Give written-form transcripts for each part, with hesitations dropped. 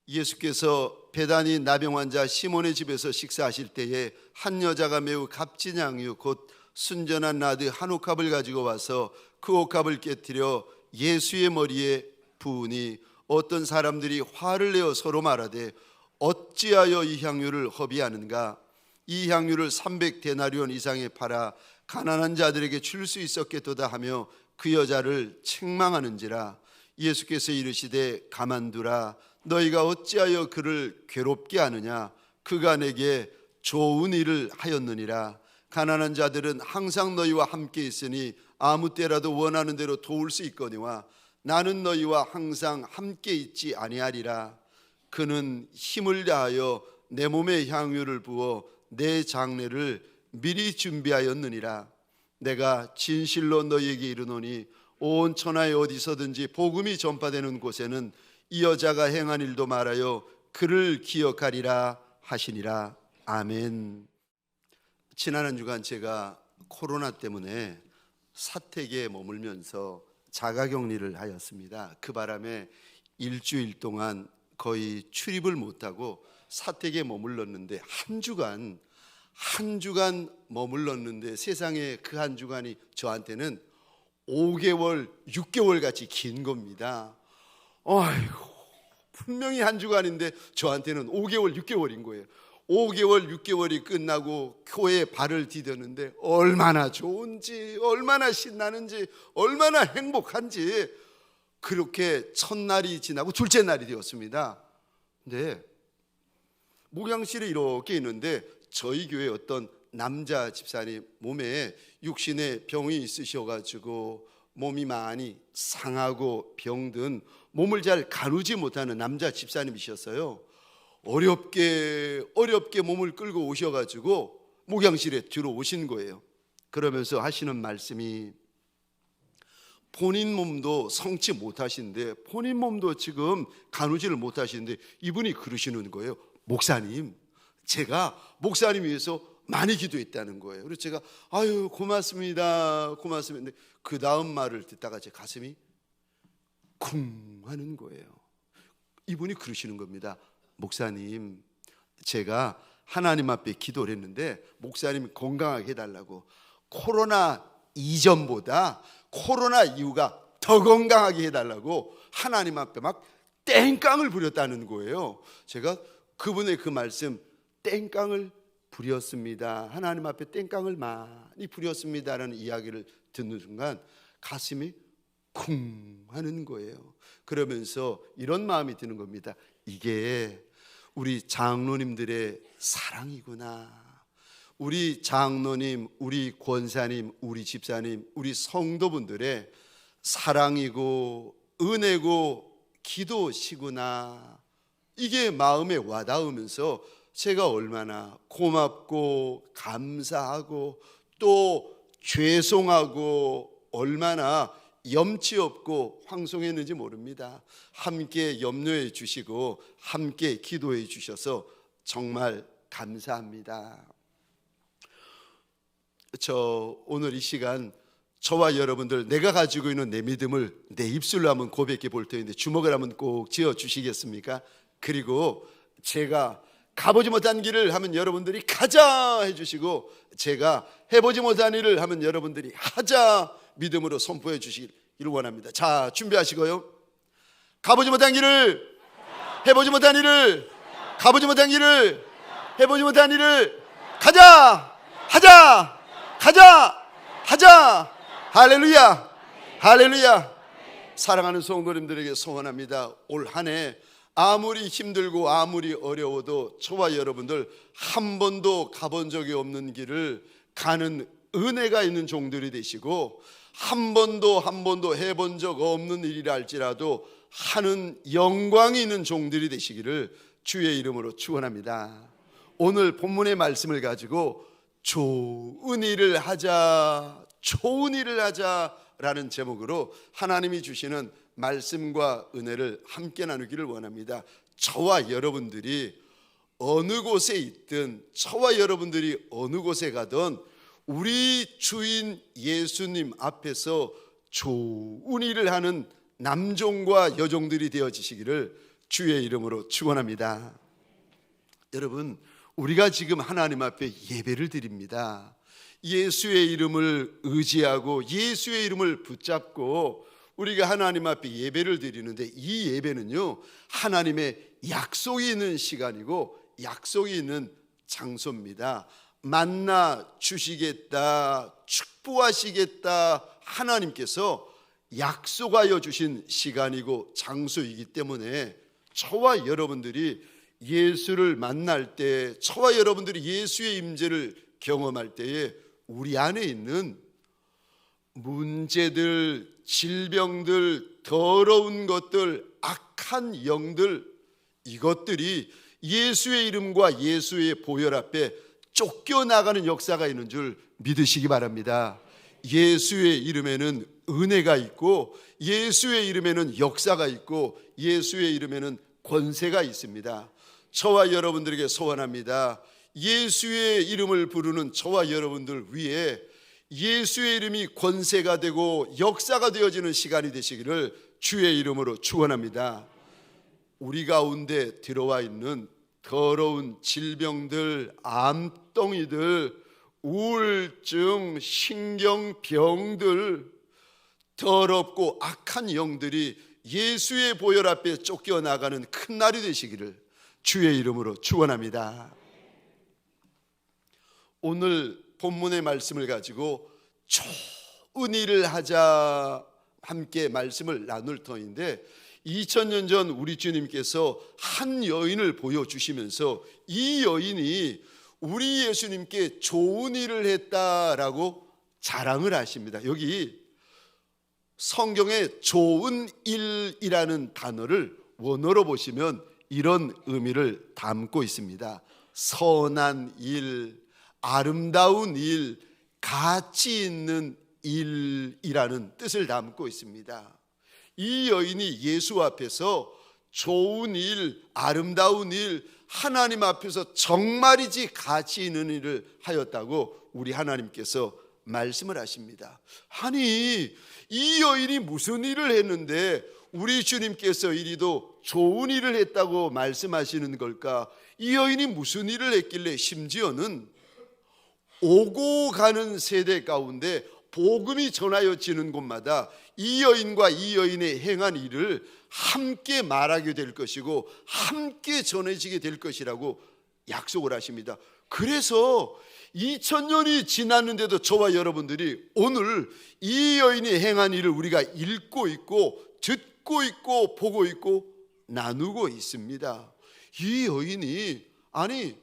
예수께서 베다니 나병 환자 시몬의 집에서 식사하실 때에 한 여자가 매우 값진 향유 곧 순전한 나드 한 옥합을 가지고 와서 그 옥합을 깨뜨려 예수의 머리에 부으니 어떤 사람들이 화를 내어 서로 말하되 어찌하여 이 향유를 허비하는가? 이 향유를 300데나리온 이상에 팔아 가난한 자들에게 줄 수 있었겠도다 하며 그 여자를 책망하는지라. 예수께서 이르시되 가만두라. 너희가 어찌하여 그를 괴롭게 하느냐? 그가 내게 좋은 일을 하였느니라. 가난한 자들은 항상 너희와 함께 있으니 아무 때라도 원하는 대로 도울 수 있거니와 나는 너희와 항상 함께 있지 아니하리라. 그는 힘을 다하여 내 몸에 향유를 부어 내 장례를 미리 준비하였느니라. 내가 진실로 너희에게 이르노니 온 천하에 어디서든지 복음이 전파되는 곳에는 이 여자가 행한 일도 말하여 그를 기억하리라 하시니라. 아멘. 지난 한 주간 제가 코로나 때문에 사택에 머물면서 자가격리를 하였습니다. 그 바람에 일주일 동안 거의 출입을 못하고 사택에 머물렀는데 한 주간 머물렀는데 세상에 그 한 주간이 저한테는 5개월, 6개월 같이 긴 겁니다. 아이고, 분명히 한 주간인데 저한테는 5개월, 6개월인 거예요. 5개월, 6개월이 끝나고 교회에 발을 디뎠는데 얼마나 좋은지, 얼마나 신나는지, 얼마나 행복한지. 그렇게 첫날이 지나고 둘째 날이 되었습니다. 근데 목양실에 이렇게 있는데 저희 교회 어떤 남자 집사님 몸에 육신의 병이 있으셔가지고 몸이 많이 상하고 병든 몸을 잘 가누지 못하는 남자 집사님이셨어요. 어렵게 몸을 끌고 오셔가지고 목양실에 들어오신 거예요. 그러면서 하시는 말씀이 본인 몸도 성치 못하신데, 본인 몸도 지금 가누지를 못하시는데 이분이 그러시는 거예요. 목사님, 제가 목사님 위해서 많이 기도했다는 거예요. 그래서 제가 아유 고맙습니다. 그 다음 말을 듣다가 제 가슴이 쿵 하는 거예요. 이분이 그러시는 겁니다. 목사님, 제가 하나님 앞에 기도를 했는데 목사님 건강하게 해달라고, 코로나 이전보다 코로나 이후가 더 건강하게 해달라고 하나님 앞에 막 땡깡을 부렸다는 거예요. 제가 그분의 그 말씀, 땡깡을 부렸습니다, 하나님 앞에 땡깡을 많이 부렸습니다라는 이야기를 듣는 순간 가슴이 쿵 하는 거예요. 그러면서 이런 마음이 드는 겁니다. 이게 우리 장로님들의 사랑이구나. 우리 장로님, 우리 권사님, 우리 집사님, 우리 성도분들의 사랑이고 은혜고 기도시구나. 이게 마음에 와닿으면서 제가 얼마나 고맙고 감사하고 또 죄송하고 얼마나 염치 없고 황송했는지 모릅니다. 함께 염려해 주시고 함께 기도해 주셔서 정말 감사합니다. 오늘 이 시간 저와 여러분들, 내가 가지고 있는 내 믿음을 내 입술로 한번 고백해 볼 텐데 주먹을 한번 꼭 쥐어 주시겠습니까? 그리고 제가 가보지 못한 길을 하면 여러분들이 가자 해주시고, 제가 해보지 못한 일을 하면 여러분들이 하자 믿음으로 선포해 주시길 원합니다. 자, 준비하시고요. 가보지 못한 길을, 해보지 못한 일을, 가보지 못한 길을, 해보지 못한 일을 가자, 하자, 하자. 할렐루야, 할렐루야. 사랑하는 성도님들에게 소원합니다. 올 한 해 아무리 힘들고 아무리 어려워도 저와 여러분들 한 번도 가본 적이 없는 길을 가는 은혜가 있는 종들이 되시고, 한 번도 해본 적 없는 일이라 할지라도 하는 영광이 있는 종들이 되시기를 주의 이름으로 축원합니다. 오늘 본문의 말씀을 가지고 좋은 일을 하자라는 제목으로 하나님이 주시는 말씀과 은혜를 함께 나누기를 원합니다. 저와 여러분들이 어느 곳에 있든, 저와 여러분들이 어느 곳에 가든 우리 주인 예수님 앞에서 좋은 일을 하는 남종과 여종들이 되어지시기를 주의 이름으로 축원합니다. 여러분, 우리가 지금 하나님 앞에 예배를 드립니다. 예수의 이름을 의지하고 예수의 이름을 붙잡고 우리가 하나님 앞에 예배를 드리는데, 이 예배는요, 하나님의 약속이 있는 시간이고 약속이 있는 장소입니다. 만나 주시겠다, 축복하시겠다 하나님께서 약속하여 주신 시간이고 장소이기 때문에 저와 여러분들이 예수를 만날 때, 저와 여러분들이 예수의 임재를 경험할 때에 우리 안에 있는 문제들, 질병들, 더러운 것들, 악한 영들, 이것들이 예수의 이름과 예수의 보혈 앞에 쫓겨나가는 역사가 있는 줄 믿으시기 바랍니다. 예수의 이름에는 은혜가 있고 예수의 이름에는 역사가 있고 예수의 이름에는 권세가 있습니다. 저와 여러분들에게 소원합니다. 예수의 이름을 부르는 저와 여러분들 위해 예수의 이름이 권세가 되고 역사가 되어지는 시간이 되시기를 주의 이름으로 축원합니다. 우리 가운데 들어와 있는 더러운 질병들, 암덩이들, 우울증, 신경병들, 더럽고 악한 영들이 예수의 보혈 앞에 쫓겨나가는 큰 날이 되시기를 주의 이름으로 축원합니다. 오늘 본문의 말씀을 가지고 좋은 일을 하자 함께 말씀을 나눌 터인데, 2000년 전 우리 주님께서 한 여인을 보여주시면서 이 여인이 우리 예수님께 좋은 일을 했다라고 자랑을 하십니다. 여기 성경에 좋은 일이라는 단어를 원어로 보시면 이런 의미를 담고 있습니다. 선한 일, 아름다운 일, 가치 있는 일이라는 뜻을 담고 있습니다. 이 여인이 예수 앞에서 좋은 일, 아름다운 일, 하나님 앞에서 정말이지 가치 있는 일을 하였다고 우리 하나님께서 말씀을 하십니다. 아니, 이 여인이 무슨 일을 했는데 우리 주님께서 이리도 좋은 일을 했다고 말씀하시는 걸까? 이 여인이 무슨 일을 했길래 심지어는 오고 가는 세대 가운데 복음이 전하여지는 곳마다 이 여인과 이 여인의 행한 일을 함께 말하게 될 것이고 함께 전해지게 될 것이라고 약속을 하십니다. 그래서 2000년이 지났는데도 저와 여러분들이 오늘 이 여인이 행한 일을 우리가 읽고 있고 듣고 있고 보고 있고 나누고 있습니다. 이 여인이 아니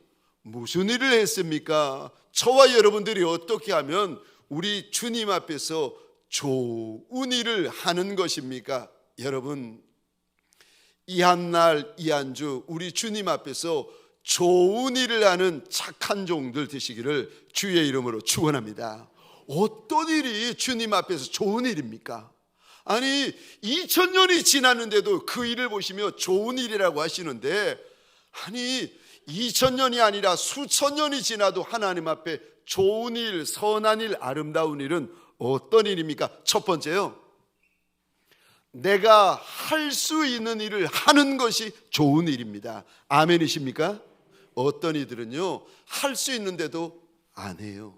무슨 일을 했습니까? 저와 여러분들이 어떻게 하면 우리 주님 앞에서 좋은 일을 하는 것입니까? 여러분, 이 한 날 이 한 주 우리 주님 앞에서 좋은 일을 하는 착한 종들 되시기를 주의 이름으로 축원합니다. 어떤 일이 주님 앞에서 좋은 일입니까? 아니 2000년이 지났는데도 그 일을 보시며 좋은 일이라고 하시는데, 아니 2000년이 아니라 수천 년이 지나도 하나님 앞에 좋은 일, 선한 일, 아름다운 일은 어떤 일입니까? 첫 번째요, 내가 할 수 있는 일을 하는 것이 좋은 일입니다. 아멘이십니까? 어떤 이들은요 할 수 있는데도 안 해요.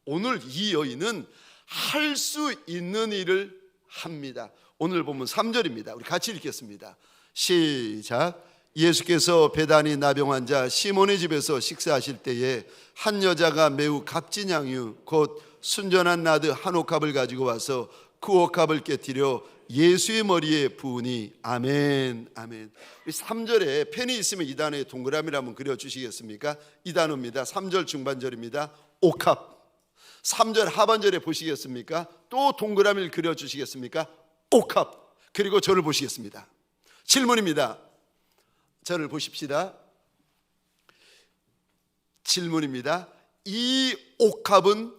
오늘 이 여인은 할 수 있는 일을 합니다. 오늘 보면 3절입니다. 우리 같이 읽겠습니다. 시작. 예수께서 베다니 나병 환자 시몬의 집에서 식사하실 때에 한 여자가 매우 값진 양유 곧 순전한 나드 한 옥합을 가지고 와서 그 옥합을 깨뜨려 예수의 머리에 부으니. 아멘. 아멘. 3절에 펜이 있으면 이 단어에 동그라미를 한번 그려주시겠습니까? 이 단어입니다. 3절 중반절입니다. 옥합. 3절 하반절에 보시겠습니까? 또 동그라미를 그려주시겠습니까? 옥합. 그리고 저를 보시겠습니다. 질문입니다. 저를 보십시다. 질문입니다. 이 옥합은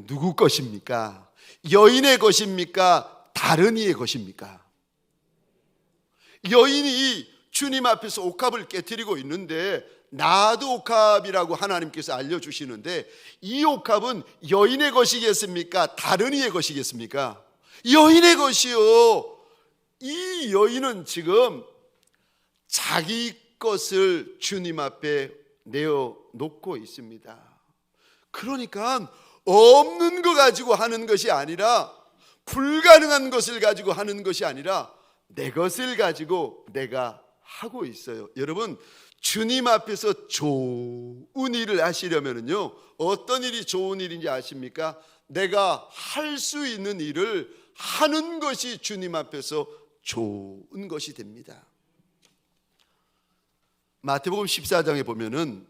누구 것입니까? 여인의 것입니까? 다른 이의 것입니까? 여인이 주님 앞에서 옥합을 깨뜨리고 있는데 나도 옥합이라고 하나님께서 알려주시는데, 이 옥합은 여인의 것이겠습니까? 다른 이의 것이겠습니까? 여인의 것이요. 이 여인은 지금 자기 것을 주님 앞에 내어놓고 있습니다. 그러니까 없는 거 가지고 하는 것이 아니라, 불가능한 것을 가지고 하는 것이 아니라 내 것을 가지고 내가 하고 있어요. 여러분, 주님 앞에서 좋은 일을 하시려면요, 어떤 일이 좋은 일인지 아십니까? 내가 할 수 있는 일을 하는 것이 주님 앞에서 좋은 것이 됩니다. 마태복음 14장에 보면은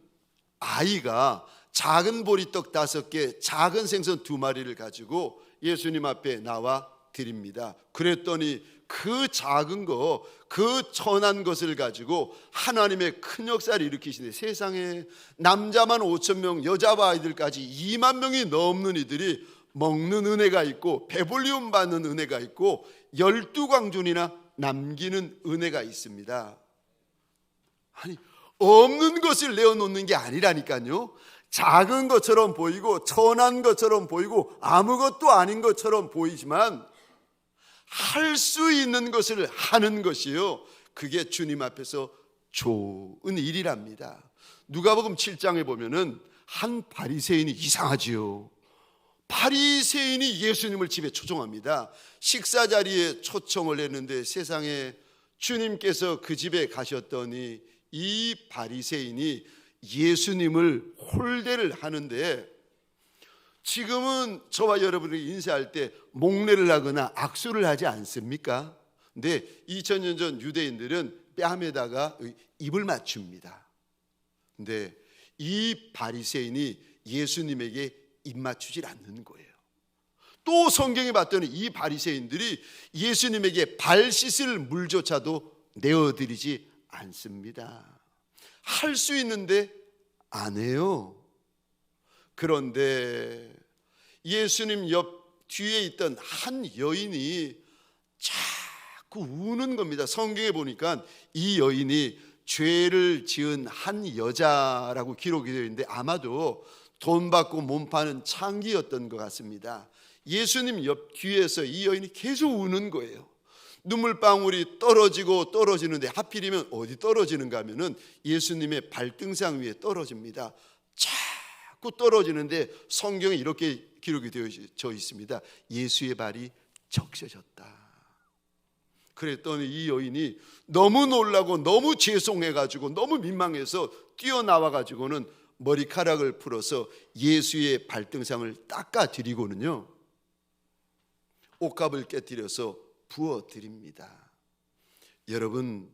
아이가 작은 보리떡 5개, 작은 생선 2마리를 가지고 예수님 앞에 나와 드립니다. 그랬더니 그 작은 거, 그 천한 것을 가지고 하나님의 큰 역사를 일으키시네. 세상에 남자만 5,000명, 여자와 아이들까지 2만 명이 넘는 이들이 먹는 은혜가 있고, 배불리움 받는 은혜가 있고, 12광준이나 남기는 은혜가 있습니다. 아니, 없는 것을 내어놓는 게 아니라니까요. 작은 것처럼 보이고 천한 것처럼 보이고 아무것도 아닌 것처럼 보이지만 할 수 있는 것을 하는 것이요, 그게 주님 앞에서 좋은 일이랍니다. 누가복음 7장에 보면은 한 바리새인이, 이상하지요, 바리새인이 예수님을 집에 초청합니다. 식사 자리에 초청을 했는데 세상에 주님께서 그 집에 가셨더니 이 바리새인이 예수님을 홀대를 하는데, 지금은 저와 여러분이 인사할 때 목례를 하거나 악수를 하지 않습니까? 근데 2000년 전 유대인들은 뺨에다가 입을 맞춥니다. 근데 이 바리새인이 예수님에게 입 맞추질 않는 거예요. 또 성경에 봤더니 이 바리새인들이 예수님에게 발 씻을 물조차도 내어드리지 않습니다. 할 수 있는데 안 해요. 그런데 예수님 옆 뒤에 있던 한 여인이 자꾸 우는 겁니다. 성경에 보니까 이 여인이 죄를 지은 한 여자라고 기록이 되어 있는데 아마도 돈 받고 몸 파는 창기였던 것 같습니다. 예수님 옆 뒤에서 이 여인이 계속 우는 거예요. 눈물방울이 떨어지고 떨어지는데 하필이면 어디 떨어지는가 하면은 예수님의 발등상 위에 떨어집니다. 자꾸 떨어지는데 성경에 이렇게 기록이 되어져 있습니다. 예수의 발이 적셔졌다. 그랬더니 이 여인이 너무 놀라고 너무 죄송해가지고 너무 민망해서 뛰어나와가지고는 머리카락을 풀어서 예수의 발등상을 닦아드리고는요, 옷값을 깨뜨려서 부어드립니다. 여러분,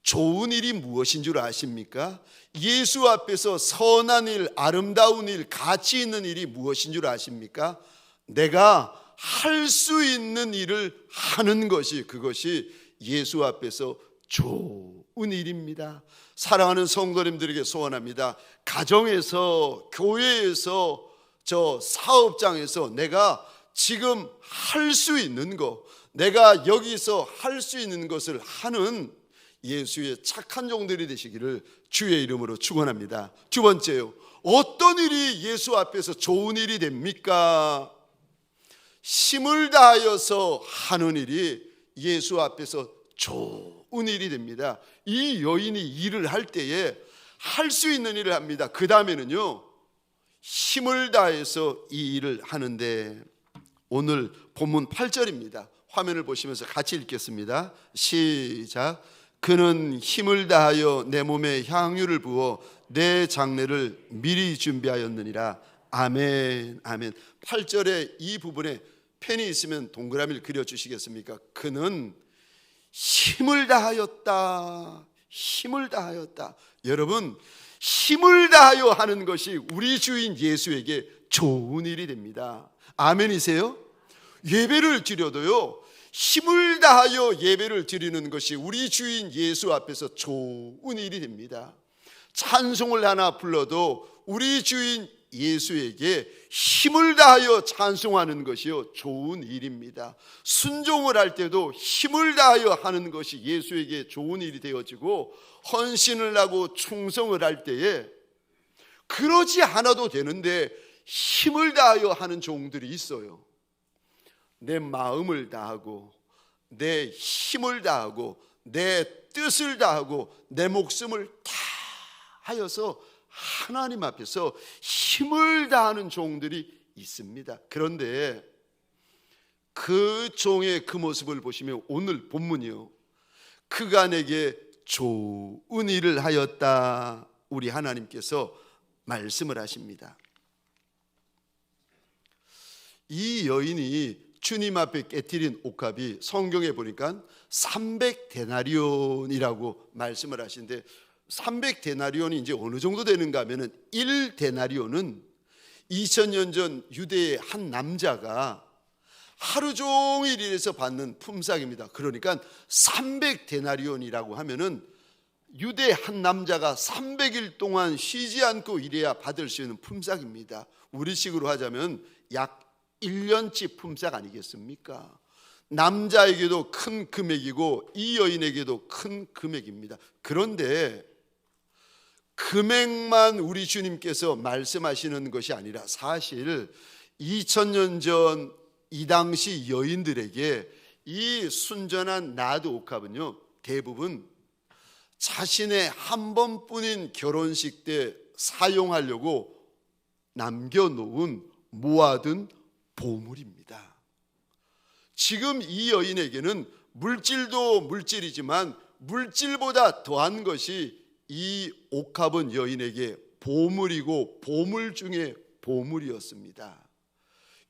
좋은 일이 무엇인 줄 아십니까? 예수 앞에서 선한 일, 아름다운 일, 가치 있는 일이 무엇인 줄 아십니까? 내가 할 수 있는 일을 하는 것이, 그것이 예수 앞에서 좋은 일입니다. 사랑하는 성도님들에게 소원합니다. 가정에서, 교회에서, 저 사업장에서 내가 지금 할 수 있는 것, 내가 여기서 할 수 있는 것을 하는 예수의 착한 종들이 되시기를 주의 이름으로 축원합니다. 두 번째요, 어떤 일이 예수 앞에서 좋은 일이 됩니까? 힘을 다하여서 하는 일이 예수 앞에서 좋은 일이 됩니다. 이 여인이 일을 할 때에 할 수 있는 일을 합니다. 그 다음에는요, 힘을 다해서 이 일을 하는데, 오늘 본문 8절입니다. 화면을 보시면서 같이 읽겠습니다. 시작. 그는 힘을 다하여 내 몸에 향유를 부어 내 장례를 미리 준비하였느니라. 아멘, 아멘. 8절의 이 부분에 펜이 있으면 동그라미를 그려주시겠습니까? 그는 힘을 다하였다. 힘을 다하였다. 여러분, 힘을 다하여 하는 것이 우리 주인 예수에게 좋은 일이 됩니다. 아멘이세요? 예배를 드려도요, 힘을 다하여 예배를 드리는 것이 우리 주인 예수 앞에서 좋은 일이 됩니다. 찬송을 하나 불러도 우리 주인 예수에게 힘을 다하여 찬송하는 것이요, 좋은 일입니다. 순종을 할 때도 힘을 다하여 하는 것이 예수에게 좋은 일이 되어지고, 헌신을 하고 충성을 할 때에 그러지 않아도 되는데 힘을 다하여 하는 종들이 있어요. 내 마음을 다하고 내 힘을 다하고 내 뜻을 다하고 내 목숨을 다 하여서 하나님 앞에서 힘을 다하는 종들이 있습니다. 그런데 그 종의 그 모습을 보시면 오늘 본문이요, 그가 내게 좋은 일을 하였다, 우리 하나님께서 말씀을 하십니다. 이 여인이 주님 앞에 깨트린 옥합이 성경에 보니까 300데나리온이라고 말씀을 하시는데, 300데나리온이 이제 어느 정도 되는가 하면은 1데나리온은 2000년 전 유대의 한 남자가 하루 종일 일해서 받는 품삯입니다. 그러니까 300데나리온이라고 하면은 유대 한 남자가 300일 동안 쉬지 않고 일해야 받을 수 있는 품삯입니다. 우리식으로 하자면 약 1년치 품삯 아니겠습니까? 남자에게도 큰 금액이고 이 여인에게도 큰 금액입니다. 그런데 금액만 우리 주님께서 말씀하시는 것이 아니라 사실 2000년 전 이 당시 여인들에게 이 순전한 나드 옥합은요, 대부분 자신의 한 번뿐인 결혼식 때 사용하려고 남겨놓은 모아둔 보물입니다. 지금 이 여인에게는 물질도 물질이지만 물질보다 더한 것이 이 옥합은 여인에게 보물이고 보물 중에 보물이었습니다.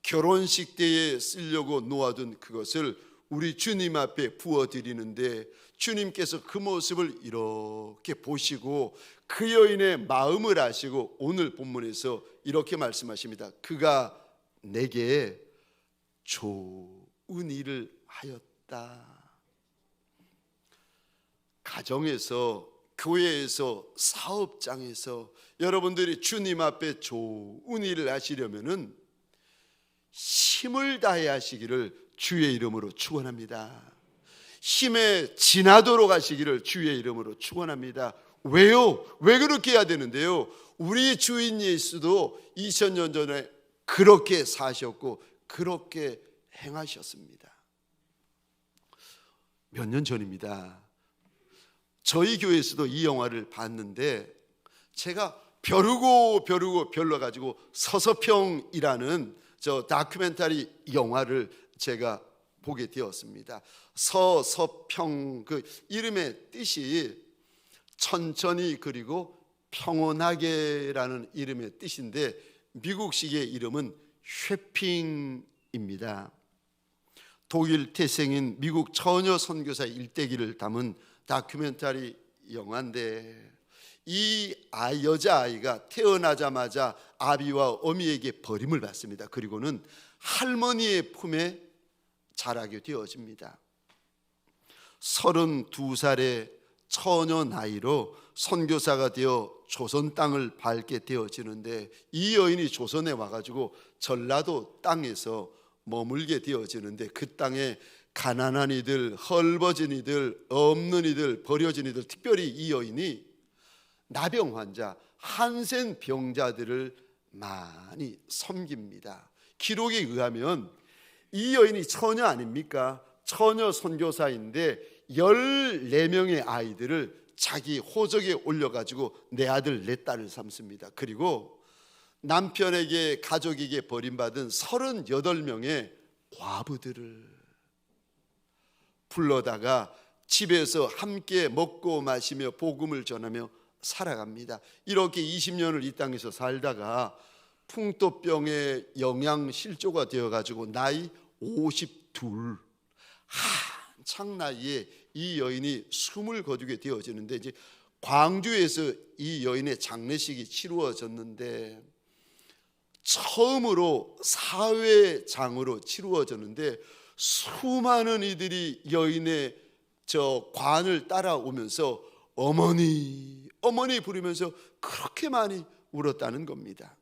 결혼식 때에 쓰려고 놓아둔 그것을 우리 주님 앞에 부어드리는데, 주님께서 그 모습을 이렇게 보시고 그 여인의 마음을 아시고 오늘 본문에서 이렇게 말씀하십니다. 그가 내게 좋은 일을 하였다. 가정에서, 교회에서, 사업장에서 여러분들이 주님 앞에 좋은 일을 하시려면은 힘을 다해 하시기를 주의 이름으로 축원합니다. 힘에 지나도록 하시기를 주의 이름으로 축원합니다. 왜요? 왜 그렇게 해야 되는데요? 우리 주인 예수도 2000년 전에 그렇게 사셨고 그렇게 행하셨습니다. 몇 년 전입니다. 저희 교회에서도 이 영화를 봤는데, 제가 벼르고 별러가지고 서서평이라는 저 다큐멘터리 영화를 제가 보게 되었습니다. 서서평, 그 이름의 뜻이 천천히 그리고 평온하게라는 이름의 뜻인데, 미국식의 이름은 쉐핑입니다. 독일 태생인 미국 처녀 선교사 일대기를 담은 다큐멘터리 영화인데, 이 여자아이가 태어나자마자 아비와 어미에게 버림을 받습니다. 그리고는 할머니의 품에 자라게 되어집니다. 32살의 처녀 나이로 선교사가 되어 조선 땅을 밟게 되어지는데, 이 여인이 조선에 와가지고 전라도 땅에서 머물게 되어지는데, 그 땅에 가난한 이들, 헐벗은 이들, 없는 이들, 버려진 이들, 특별히 이 여인이 나병 환자, 한센 병자들을 많이 섬깁니다. 기록에 의하면 이 여인이 처녀 아닙니까? 처녀 선교사인데 14명의 아이들을 자기 호적에 올려가지고 내 아들 내 딸을 삼습니다. 그리고 남편에게, 가족에게 버림받은 38명의 과부들을 불러다가 집에서 함께 먹고 마시며 복음을 전하며 살아갑니다. 이렇게 20년을 이 땅에서 살다가 풍토병에 영양실조가 되어가지고 나이 52, 한창 나이에 이 여인이 숨을 거두게 되어지는데, 이제 광주에서 이 여인의 장례식이 치루어졌는데, 처음으로 사회장으로 치루어졌는데, 수많은 이들이 여인의 저 관을 따라오면서 어머니, 어머니 부르면서 그렇게 많이 울었다는 겁니다.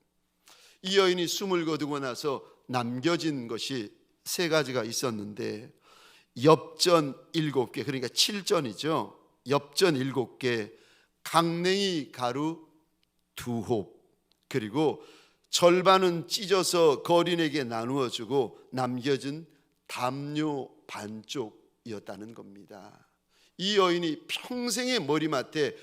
이 여인이 숨을 거두고 나서 남겨진 것이 3가지가 있었는데, 엽전 7개, 그러니까 7전이죠. 엽전 7개, 강냉이 가루 2홉, 그리고 절반은 찢어서 거린에게 나누어 주고 남겨진 담요 반쪽이었다는 겁니다. 이 여인이 평생의 머리맡에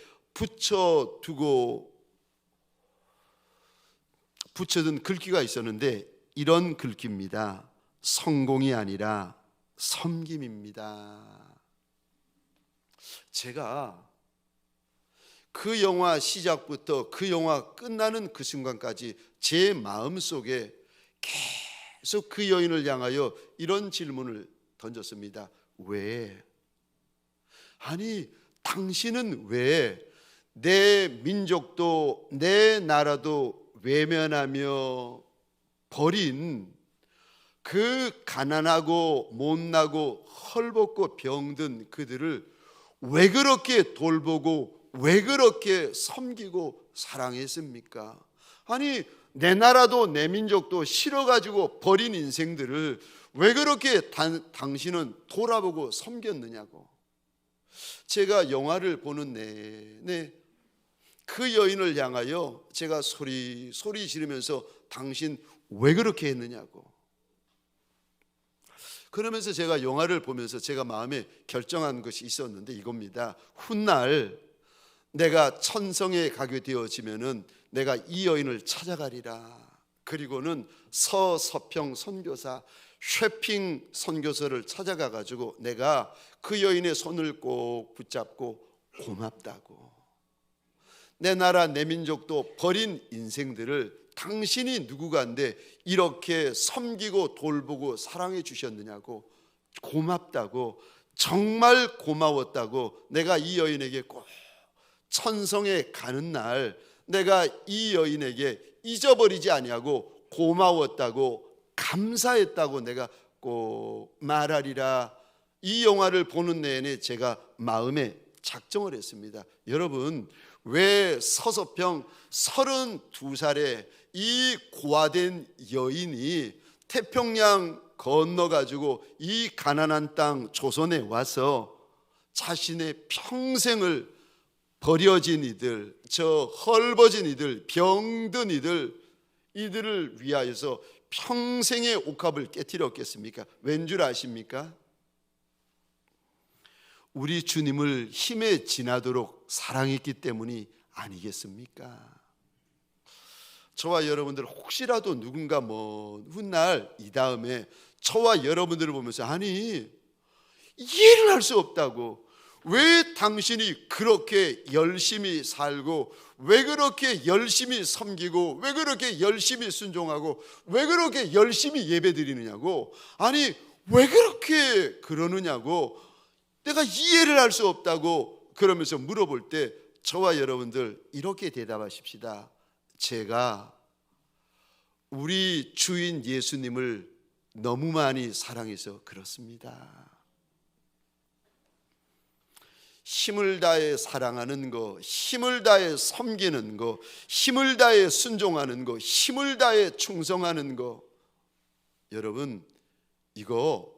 붙여둔 글귀가 있었는데 이런 글귀입니다. 성공이 아니라 섬김입니다. 제가 그 영화 시작부터 그 영화 끝나는 그 순간까지 제 마음속에 계속 그 여인을 향하여 이런 질문을 던졌습니다. 왜? 아니, 당신은 왜 내 민족도 내 나라도 외면하며 버린 그 가난하고 못나고 헐벗고 병든 그들을 왜 그렇게 돌보고 왜 그렇게 섬기고 사랑했습니까? 아니, 내 나라도 내 민족도 싫어가지고 버린 인생들을 왜 그렇게 당신은 돌아보고 섬겼느냐고. 제가 영화를 보는 내내 그 여인을 향하여 제가 소리 지르면서 당신 왜 그렇게 했느냐고. 그러면서 제가 영화를 보면서 제가 마음에 결정한 것이 있었는데 이겁니다. 훗날 내가 천성에 가게 되어지면은 내가 이 여인을 찾아가리라. 그리고는 서서평 선교사 쉐핑 선교사를 찾아가 가지고 내가 그 여인의 손을 꼭 붙잡고 고맙다고. 내 나라 내 민족도 버린 인생들을 당신이 누구간데 이렇게 섬기고 돌보고 사랑해 주셨느냐고, 고맙다고, 정말 고마웠다고 내가 이 여인에게 꼭 천성에 가는 날 내가 이 여인에게 잊어버리지 아니하고 고마웠다고 감사했다고 내가 꼭 말하리라. 이 영화를 보는 내내 제가 마음에 작정을 했습니다. 여러분, 왜 서서평 32살에 이 고아된 여인이 태평양 건너가지고 이 가난한 땅 조선에 와서 자신의 평생을 버려진 이들, 저 헐벗은 이들, 병든 이들을 위하여서 평생의 옥합을 깨뜨렸겠습니까? 왠 줄 아십니까? 우리 주님을 힘에 지나도록 사랑했기 때문이 아니겠습니까? 저와 여러분들 혹시라도 누군가 먼 훗날 이 다음에 저와 여러분들을 보면서 아니, 이해를 할 수 없다고, 왜 당신이 그렇게 열심히 살고 왜 그렇게 열심히 섬기고 왜 그렇게 열심히 순종하고 왜 그렇게 열심히 예배드리느냐고, 아니 왜 그렇게 그러느냐고 내가 이해를 할 수 없다고 그러면서 물어볼 때 저와 여러분들 이렇게 대답하십시다. 제가 우리 주인 예수님을 너무 많이 사랑해서 그렇습니다. 힘을 다해 사랑하는 거, 힘을 다해 섬기는 거, 힘을 다해 순종하는 거, 힘을 다해 충성하는 거, 여러분 이거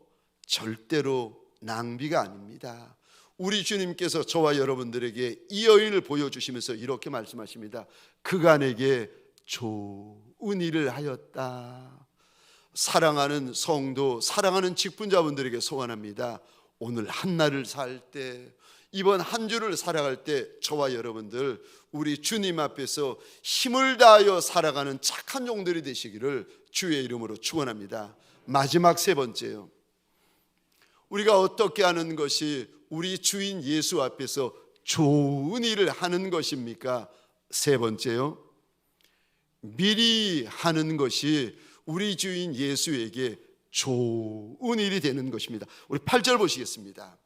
절대로 낭비가 아닙니다. 우리 주님께서 저와 여러분들에게 이 여인을 보여주시면서 이렇게 말씀하십니다. 그간에게 좋은 일을 하였다. 사랑하는 성도, 사랑하는 직분자분들에게 소원합니다. 오늘 한날을 살 때, 이번 한 주를 살아갈 때 저와 여러분들 우리 주님 앞에서 힘을 다하여 살아가는 착한 종들이 되시기를 주의 이름으로 축원합니다. 마지막 세 번째요. 우리가 어떻게 하는 것이 우리 주인 예수 앞에서 좋은 일을 하는 것입니까? 세 번째요. 미리 하는 것이 우리 주인 예수에게 좋은 일이 되는 것입니다. 우리 8절 보시겠습니다.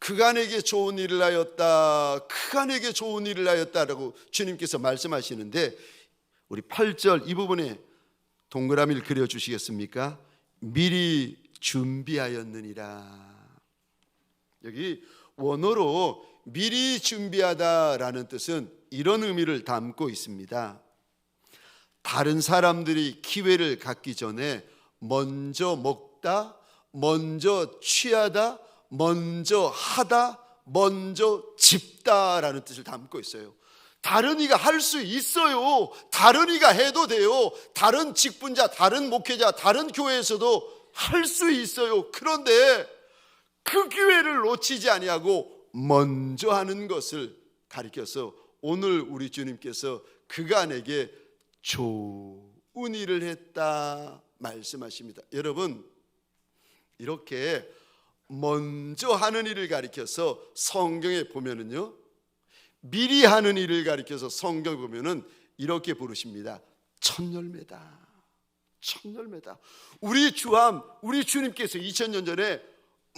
그간에게 좋은 일을 하였다, 그간에게 좋은 일을 하였다라고 주님께서 말씀하시는데 우리 8절 이 부분에 동그라미를 그려주시겠습니까? 미리 준비하였느니라. 여기 원어로 미리 준비하다라는 뜻은 이런 의미를 담고 있습니다. 다른 사람들이 기회를 갖기 전에 먼저 먹다, 먼저 취하다, 먼저 하다, 먼저 집다라는 뜻을 담고 있어요. 다른 이가 할 수 있어요. 다른 이가 해도 돼요. 다른 직분자, 다른 목회자, 다른 교회에서도 할 수 있어요. 그런데 그 기회를 놓치지 아니하고 먼저 하는 것을 가리켜서 오늘 우리 주님께서 그간에게 좋은 일을 했다 말씀하십니다. 여러분, 이렇게 먼저 하는 일을 가리켜서 성경에 보면은요, 미리 하는 일을 가리켜서 성경에 보면은 이렇게 부르십니다. 첫 열매다. 첫 열매다. 우리 주함, 우리 주님께서 2000년 전에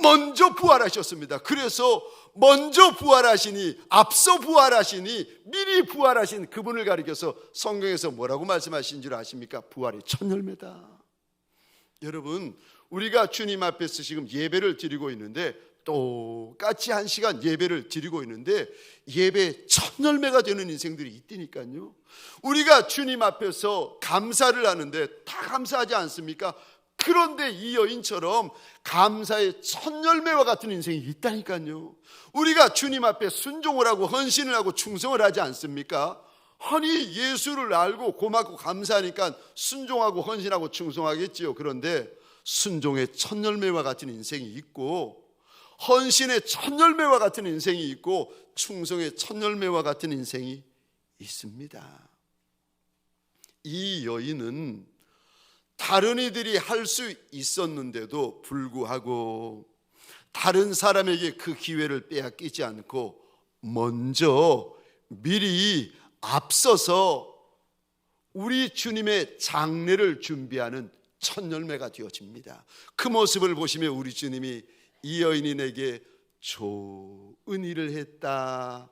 먼저 부활하셨습니다. 그래서 먼저 부활하시니, 앞서 부활하시니, 미리 부활하신 그분을 가리켜서 성경에서 뭐라고 말씀하신 줄 아십니까? 부활이 첫 열매다. 여러분, 우리가 주님 앞에서 지금 예배를 드리고 있는데, 똑같이 1시간 예배를 드리고 있는데 예배 첫 열매가 되는 인생들이 있다니까요. 우리가 주님 앞에서 감사를 하는데 다 감사하지 않습니까? 그런데 이 여인처럼 감사의 첫 열매와 같은 인생이 있다니까요. 우리가 주님 앞에 순종을 하고 헌신을 하고 충성을 하지 않습니까? 아니, 예수를 알고 고맙고 감사하니까 순종하고 헌신하고 충성하겠지요. 그런데 순종의 첫 열매와 같은 인생이 있고, 헌신의 첫 열매와 같은 인생이 있고, 충성의 첫 열매와 같은 인생이 있습니다. 이 여인은 다른 이들이 할 수 있었는데도 불구하고 다른 사람에게 그 기회를 빼앗기지 않고 먼저 미리 앞서서 우리 주님의 장례를 준비하는 첫 열매가 되어집니다. 그 모습을 보시며 우리 주님이 이 여인이 내게 좋은 일을 했다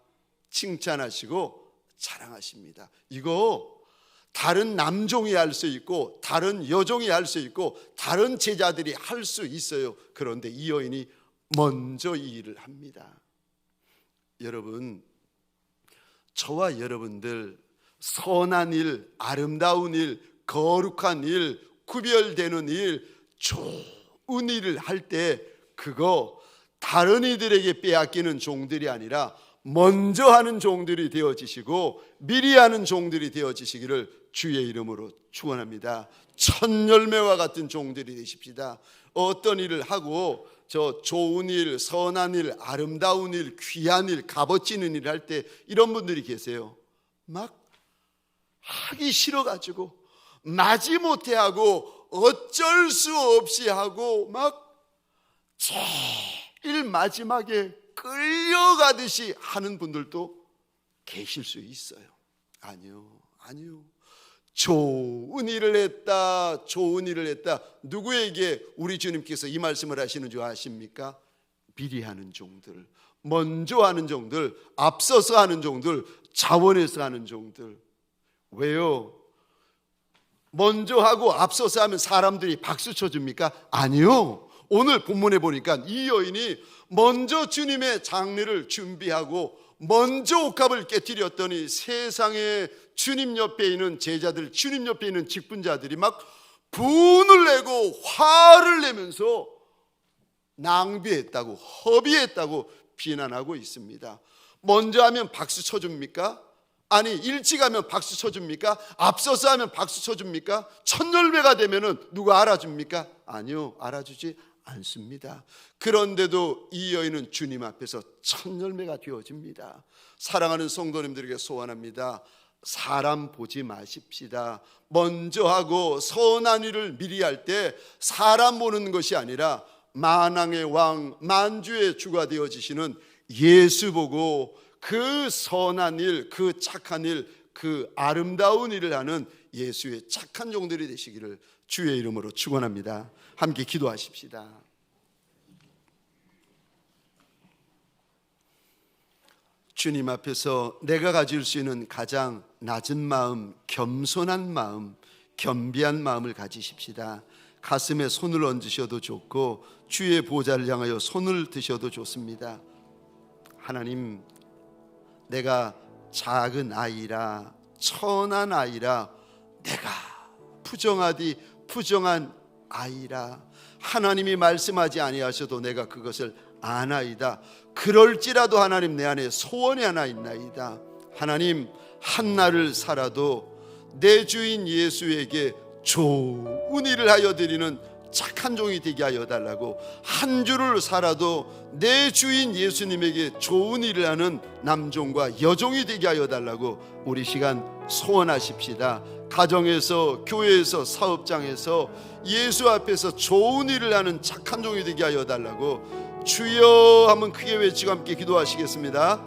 칭찬하시고 자랑하십니다. 이거 다른 남종이 할 수 있고 다른 여종이 할 수 있고 다른 제자들이 할 수 있어요. 그런데 이 여인이 먼저 이 일을 합니다. 여러분, 저와 여러분들 선한 일, 아름다운 일, 거룩한 일, 구별되는 일, 좋은 일을 할 때 그거 다른 이들에게 빼앗기는 종들이 아니라 먼저 하는 종들이 되어지시고 미리 하는 종들이 되어지시기를 주의 이름으로 축원합니다. 첫 열매와 같은 종들이 되십시다. 어떤 일을 하고 저 좋은 일, 선한 일, 아름다운 일, 귀한 일, 값어치는 일을 할 때 이런 분들이 계세요. 막 하기 싫어가지고 마지못해 하고 어쩔 수 없이 하고 막 제일 마지막에 끌려가듯이 하는 분들도 계실 수 있어요. 아니요. 좋은 일을 했다, 좋은 일을 했다. 누구에게 우리 주님께서 이 말씀을 하시는 줄 아십니까? 미리 하는 종들, 먼저 하는 종들, 앞서서 하는 종들, 자원해서 하는 종들. 왜요? 먼저 하고 앞서서 하면 사람들이 박수 쳐줍니까? 아니요. 오늘 본문에 보니까 이 여인이 먼저 주님의 장례를 준비하고 먼저 옥합을 깨뜨렸더니 세상에 주님 옆에 있는 제자들, 주님 옆에 있는 직분자들이 막 분을 내고 화를 내면서 낭비했다고, 허비했다고 비난하고 있습니다. 먼저 하면 박수 쳐줍니까? 아니, 일찍 하면 박수 쳐줍니까? 앞서서 하면 박수 쳐줍니까? 첫 열매가 되면은 누가 알아줍니까? 아니요, 알아주지 않습니다. 그런데도 이 여인은 주님 앞에서 첫 열매가 되어집니다. 사랑하는 성도님들에게 소원합니다. 사람 보지 마십시다. 먼저 하고 선한 일을 미리 할 때 사람 보는 것이 아니라 만왕의 왕, 만주의 주가 되어지시는 예수 보고 그 선한 일, 그 착한 일, 그 아름다운 일을 하는 예수의 착한 종들이 되시기를 주의 이름으로 축원합니다. 함께 기도하십시다. 주님 앞에서 내가 가질 수 있는 가장 낮은 마음, 겸손한 마음, 겸비한 마음을 가지십시다. 가슴에 손을 얹으셔도 좋고 주의 보좌를 향하여 손을 드셔도 좋습니다. 하나님, 내가 작은 아이라, 천한 아이라, 내가 부정하디 부정한 아이라, 하나님이 말씀하지 아니하셔도 내가 그것을 아나이다. 그럴지라도 하나님, 내 안에 소원이 하나 있나이다. 하나님, 한날을 살아도 내 주인 예수에게 좋은 일을 하여 드리는 착한 종이 되게 하여 달라고, 한 주를 살아도 내 주인 예수님에게 좋은 일을 하는 남종과 여종이 되게 하여 달라고 우리 시간 소원하십시다. 가정에서, 교회에서, 사업장에서 예수 앞에서 좋은 일을 하는 착한 종이 되게 하여 달라고 주여 한번 크게 외치고 함께 기도하시겠습니다.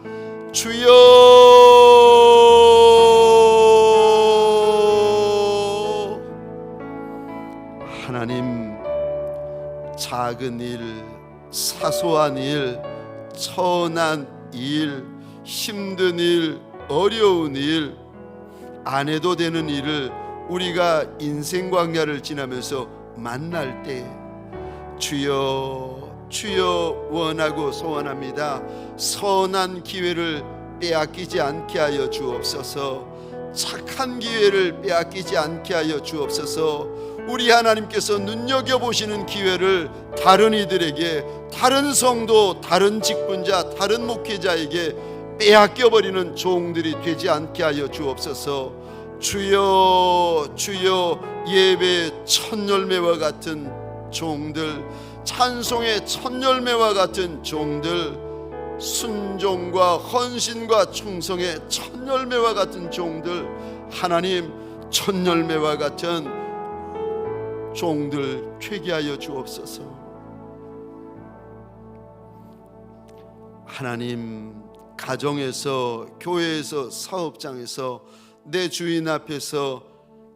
주여, 하나님, 작은 일, 사소한 일, 천한 일, 힘든 일, 어려운 일, 안 해도 되는 일을 우리가 인생 광야를 지나면서 만날 때 주여, 주여 원하고 소원합니다. 선한 기회를 빼앗기지 않게 하여 주옵소서. 착한 기회를 빼앗기지 않게 하여 주옵소서. 우리 하나님께서 눈여겨보시는 기회를 다른 이들에게, 다른 성도, 다른 직분자, 다른 목회자에게 빼앗겨버리는 종들이 되지 않게 하여 주옵소서. 주여, 주여, 예배의 첫 열매와 같은 종들, 찬송의 첫 열매와 같은 종들, 순종과 헌신과 충성의 첫 열매와 같은 종들, 하나님, 첫 열매와 같은 종들 되게 하여 주옵소서. 하나님, 가정에서, 교회에서, 사업장에서 내 주인 앞에서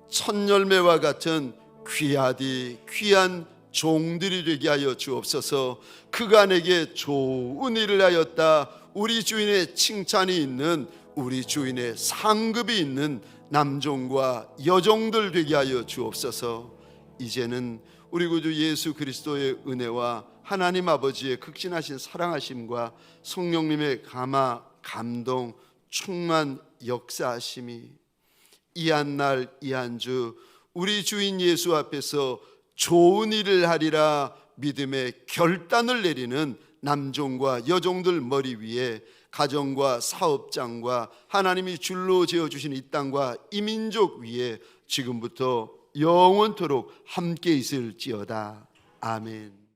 첫 열매와 같은 귀한 종들이 되게 하여 주옵소서. 그간에게 좋은 일을 하였다, 우리 주인의 칭찬이 있는, 우리 주인의 상급이 있는 남종과 여종들 되게 하여 주옵소서. 이제는 우리 구주 예수 그리스도의 은혜와 하나님 아버지의 극진하신 사랑하심과 성령님의 감화, 감동, 충만, 역사하심이 이 한 날, 이 한 주 우리 주인 예수 앞에서 좋은 일을 하리라 믿음의 결단을 내리는 남종과 여종들 머리 위에, 가정과 사업장과 하나님이 줄로 지어주신 이 땅과 이 민족 위에 지금부터 영원토록 함께 있을지어다. 아멘.